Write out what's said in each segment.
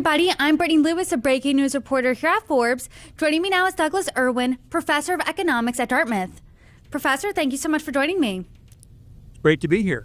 everybody. I'm Brittany Lewis, a breaking news reporter here at Forbes. Joining me now is Douglas Irwin, professor of economics at Dartmouth. Professor, thank you so much for joining me. It's great to be here.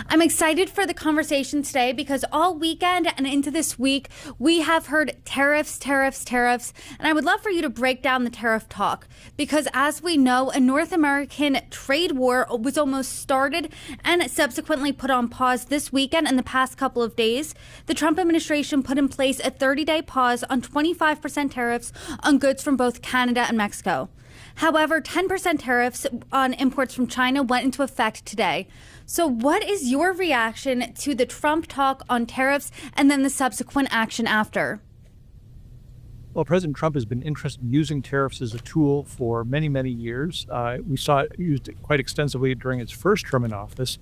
I'm excited for the conversation today because all weekend and into this week, we have heard tariffs, and I would love for you to break down the tariff talk because as we know, a North American trade war was almost started and subsequently put on pause this weekend and the past couple of days. The Trump administration put in place a 30-day pause on 25% tariffs on goods from both Canada and Mexico. However, 10% tariffs on imports from China went into effect today. So what is your reaction to the Trump talk on tariffs and then the subsequent action after? Well, President Trump has been interested in using tariffs as a tool for many, many years. We saw it used quite extensively during his first term in office,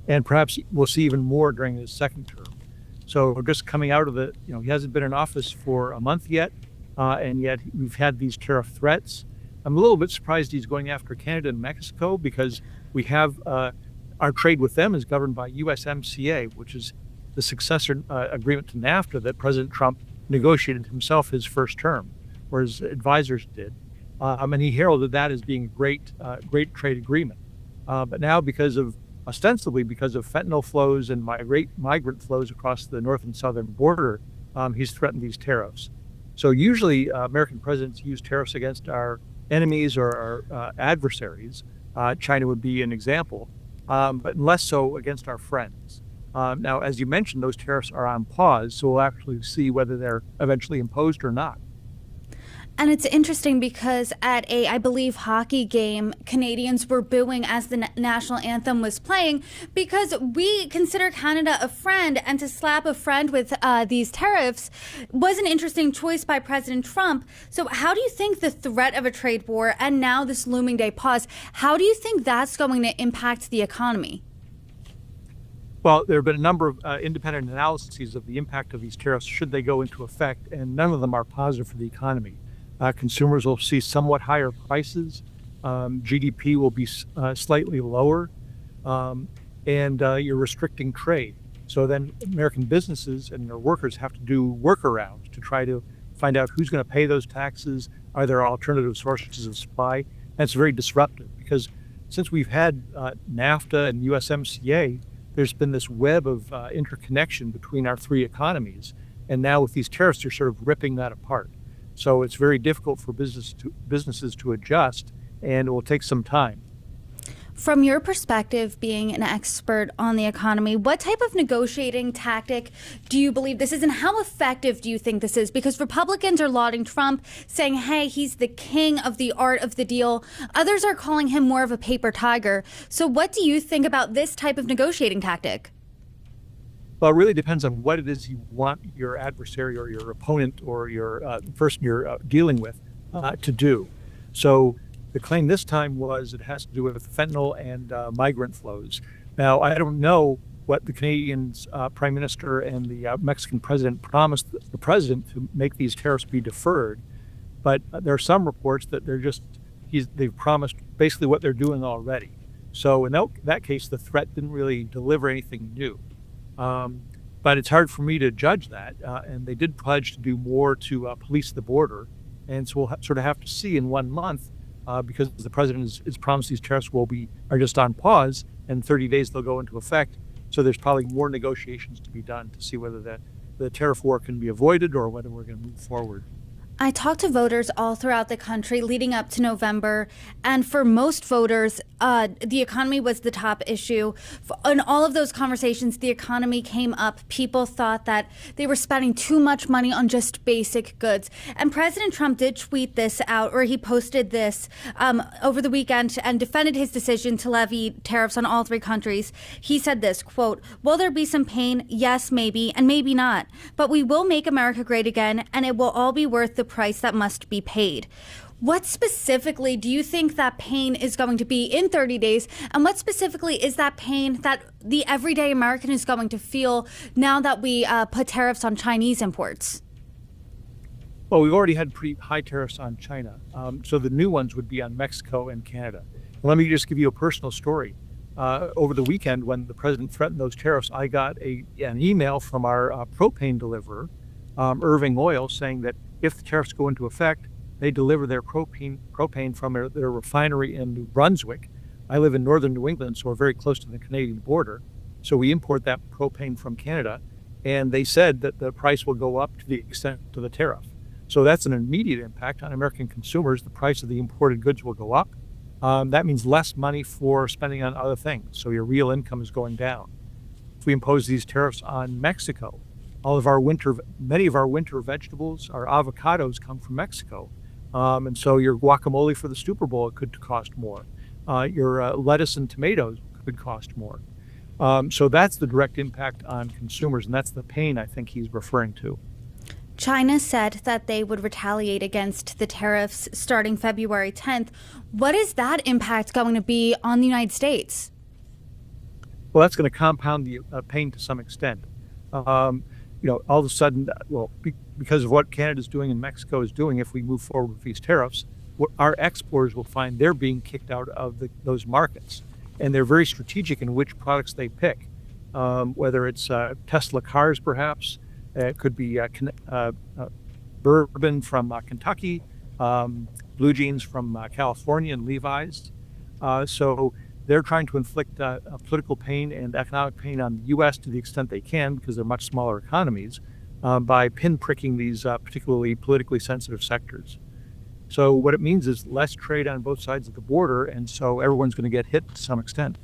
and perhaps we'll see even more during his second term. So we're just coming out of he hasn't been in office for a month yet, and yet we've had these tariff threats. I'm a little bit surprised he's going after Canada and Mexico because we have our trade with them is governed by USMCA, which is the successor agreement to NAFTA that President Trump negotiated himself his first term, or his advisors did. And he heralded that as being a great trade agreement. But now ostensibly because of fentanyl flows and migrant flows across the north and southern border, he's threatened these tariffs. So usually American presidents use tariffs against our enemies or our adversaries. China would be an example, but less so against our friends. Now, as you mentioned, those tariffs are on pause, so we'll actually see whether they're eventually imposed or not. And it's interesting because at I believe, hockey game, Canadians were booing as the national anthem was playing because we consider Canada a friend, and to slap a friend with these tariffs was an interesting choice by President Trump. So how do you think the threat of a trade war and now this looming day pause, how do you think that's going to impact the economy? Well, there have been a number of independent analyses of the impact of these tariffs should they go into effect, and none of them are positive for the economy. Consumers will see somewhat higher prices. GDP will be slightly lower, and you're restricting trade. So then American businesses and their workers have to do workarounds to try to find out who's going to pay those taxes. Are there alternative sources of supply? And it's very disruptive because since we've had NAFTA and USMCA, there's been this web of interconnection between our three economies. And now with these tariffs, you're sort of ripping that apart. So it's very difficult for businesses to adjust, and it will take some time. From your perspective, being an expert on the economy, what type of negotiating tactic do you believe this is, and how effective do you think this is? Because Republicans are lauding Trump, saying, hey, he's the king of the art of the deal. Others are calling him more of a paper tiger. So what do you think about this type of negotiating tactic? Well, it really depends on what it is you want your adversary or your opponent or your person you're dealing with to do. So the claim this time was it has to do with fentanyl and migrant flows. Now, I don't know what the Canadian Prime Minister and the Mexican President promised the President to make these tariffs be deferred, but there are some reports that they've promised basically what they're doing already. So in that case, the threat didn't really deliver anything new. But it's hard for me to judge that. And they did pledge to do more to police the border. And so we'll sort of have to see in 1 month because the president has promised these tariffs are just on pause. And 30 days they'll go into effect. So there's probably more negotiations to be done to see whether the tariff war can be avoided or whether we're going to move forward. I talked to voters all throughout the country leading up to November, and for most voters, the economy was the top issue. In all of those conversations, the economy came up. People thought that they were spending too much money on just basic goods. And President Trump did tweet this out, or he posted this over the weekend and defended his decision to levy tariffs on all three countries. He said this, quote, "Will there be some pain? Yes, maybe, and maybe not. But we will make America great again, and it will all be worth the price that must be paid." What specifically do you think that pain is going to be in 30 days? And what specifically is that pain that the everyday American is going to feel now that we put tariffs on Chinese imports? Well, we've already had pretty high tariffs on China. So the new ones would be on Mexico and Canada. Let me just give you a personal story. Over the weekend, when the president threatened those tariffs, I got an email from our propane deliverer Irving Oil, saying that if the tariffs go into effect, they deliver their propane from their refinery in New Brunswick. I live in northern New England, so we're very close to the Canadian border. So we import that propane from Canada, and they said that the price will go up to the extent of the tariff. So that's an immediate impact on American consumers. The price of the imported goods will go up. That means less money for spending on other things. So your real income is going down. If we impose these tariffs on Mexico, many of our winter vegetables, our avocados come from Mexico. And so your guacamole for the Super Bowl could cost more. Your lettuce and tomatoes could cost more. So that's the direct impact on consumers, and that's the pain I think he's referring to. China said that they would retaliate against the tariffs starting February 10th. What is that impact going to be on the United States? Well, that's going to compound the pain to some extent. All of a sudden, because of what Canada's doing and Mexico is doing, if we move forward with these tariffs, our exporters will find they're being kicked out of those markets. And they're very strategic in which products they pick, whether it's Tesla cars, perhaps. It could be bourbon from Kentucky, blue jeans from California and Levi's. So they're trying to inflict political pain and economic pain on the U.S. to the extent they can, because they're much smaller economies, by pinpricking these particularly politically sensitive sectors. So what it means is less trade on both sides of the border, and so everyone's going to get hit to some extent.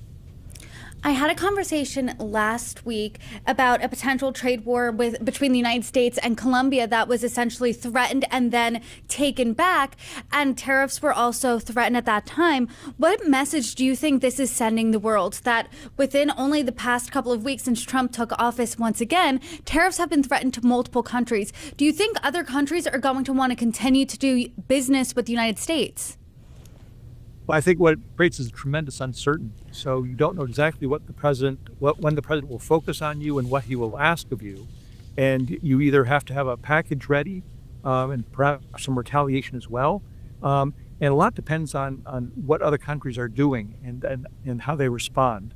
I had a conversation last week about a potential trade war between the United States and Colombia that was essentially threatened and then taken back, and tariffs were also threatened at that time. What message do you think this is sending the world, that within only the past couple of weeks since Trump took office once again, tariffs have been threatened to multiple countries? Do you think other countries are going to want to continue to do business with the United States? Well, I think what it creates is a tremendous uncertainty. So you don't know exactly when the president will focus on you and what he will ask of you. And you either have to have a package ready and perhaps some retaliation as well. And a lot depends on what other countries are doing and how they respond.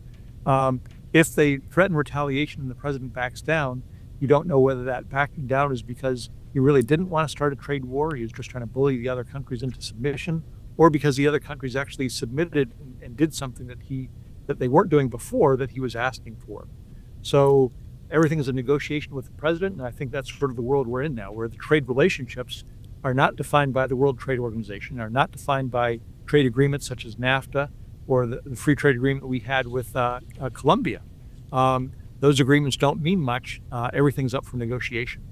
If they threaten retaliation and the president backs down, you don't know whether that backing down is because he really didn't want to start a trade war, he was just trying to bully the other countries into submission, or because the other countries actually submitted and did something that they weren't doing before that he was asking for. So everything is a negotiation with the president, and I think that's sort of the world we're in now, where the trade relationships are not defined by the World Trade Organization, are not defined by trade agreements such as NAFTA or the free trade agreement we had with Colombia. Those agreements don't mean much. Everything's up for negotiation.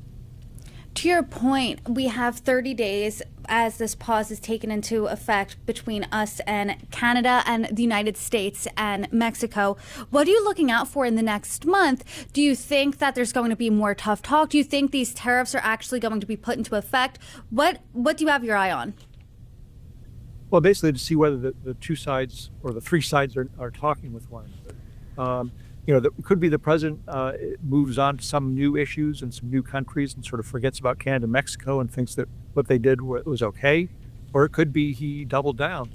To your point, we have 30 days as this pause is taken into effect between us and Canada and the United States and Mexico. What are you looking out for in the next month? Do you think that there's going to be more tough talk? Do you think these tariffs are actually going to be put into effect? What do you have your eye on? Well, basically to see whether the two sides or the three sides are talking with one another. That could be the president moves on to some new issues and some new countries and sort of forgets about Canada and Mexico and thinks that what they did was okay. Or it could be he doubles down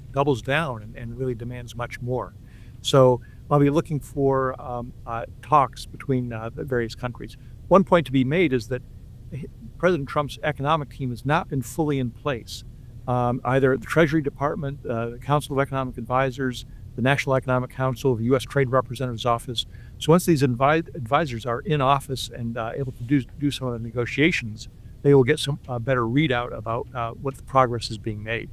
and really demands much more. So I'll be looking for talks between the various countries. One point to be made is that President Trump's economic team has not been fully in place. Either the Treasury Department, the Council of Economic Advisors, the National Economic Council, the U.S. Trade Representative's Office. So once these advisors are in office and able to do some of the negotiations, they will get some better readout about what the progress is being made.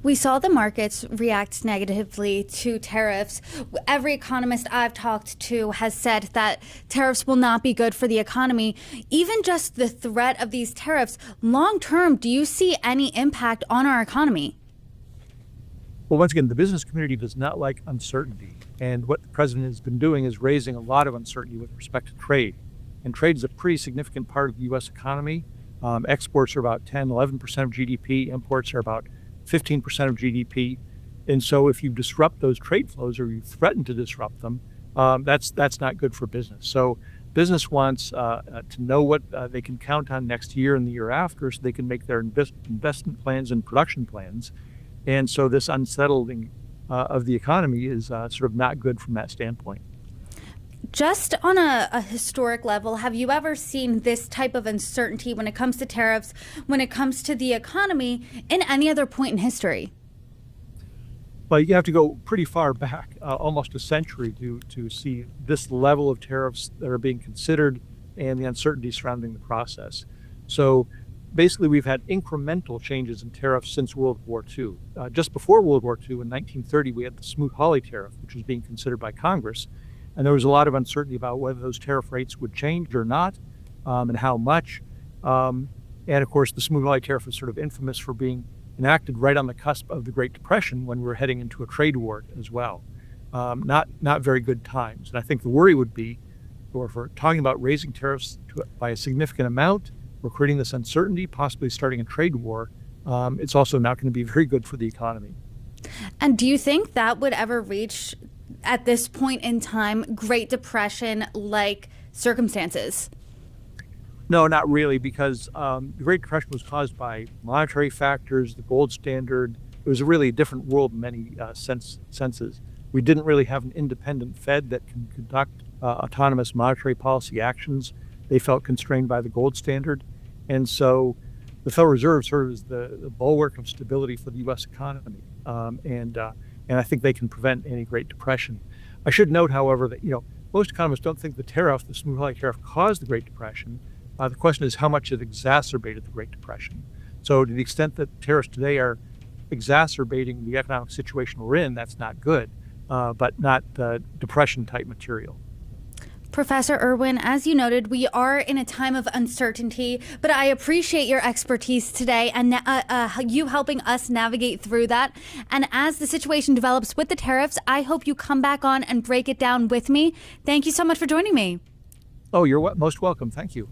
We saw the markets react negatively to tariffs. Every economist I've talked to has said that tariffs will not be good for the economy. Even just the threat of these tariffs, long term, do you see any impact on our economy? Well, once again, the business community does not like uncertainty. And what the president has been doing is raising a lot of uncertainty with respect to trade. And trade is a pretty significant part of the U.S. economy. Exports are about 10, 11% of GDP. Imports are about 15% of GDP. And so if you disrupt those trade flows or you threaten to disrupt them, that's not good for business. So business wants to know what they can count on next year and the year after so they can make their investment plans and production plans. And so this unsettling of the economy is sort of not good from that standpoint. Just on a historic level, have you ever seen this type of uncertainty when it comes to tariffs, when it comes to the economy, in any other point in history? Well, you have to go pretty far back, almost a century, to see this level of tariffs that are being considered and the uncertainty surrounding the process. So basically, we've had incremental changes in tariffs since World War II. Just before World War II, in 1930, we had the Smoot-Hawley tariff, which was being considered by Congress. And there was a lot of uncertainty about whether those tariff rates would change or not, and how much. And of course, the Smoot-Hawley tariff is sort of infamous for being enacted right on the cusp of the Great Depression when we were heading into a trade war as well. Not very good times. And I think the worry would be, or if we're talking about raising tariffs by a significant amount, we're creating this uncertainty, possibly starting a trade war. It's also not going to be very good for the economy. And do you think that would ever reach, at this point in time, Great Depression-like circumstances? No, not really, because the Great Depression was caused by monetary factors, the gold standard. It was really a different world in many senses. We didn't really have an independent Fed that can conduct autonomous monetary policy actions. They felt constrained by the gold standard. And so the Federal Reserve served as the bulwark of stability for the U.S. economy. And I think they can prevent any Great Depression. I should note, however, that most economists don't think the Smoot-Hawley tariff, caused the Great Depression. The question is how much it exacerbated the Great Depression. So to the extent that tariffs today are exacerbating the economic situation we're in, that's not good, but not depression-type material. Professor Irwin, as you noted, we are in a time of uncertainty, but I appreciate your expertise today and you helping us navigate through that. And as the situation develops with the tariffs, I hope you come back on and break it down with me. Thank you so much for joining me. Oh, you're most welcome. Thank you.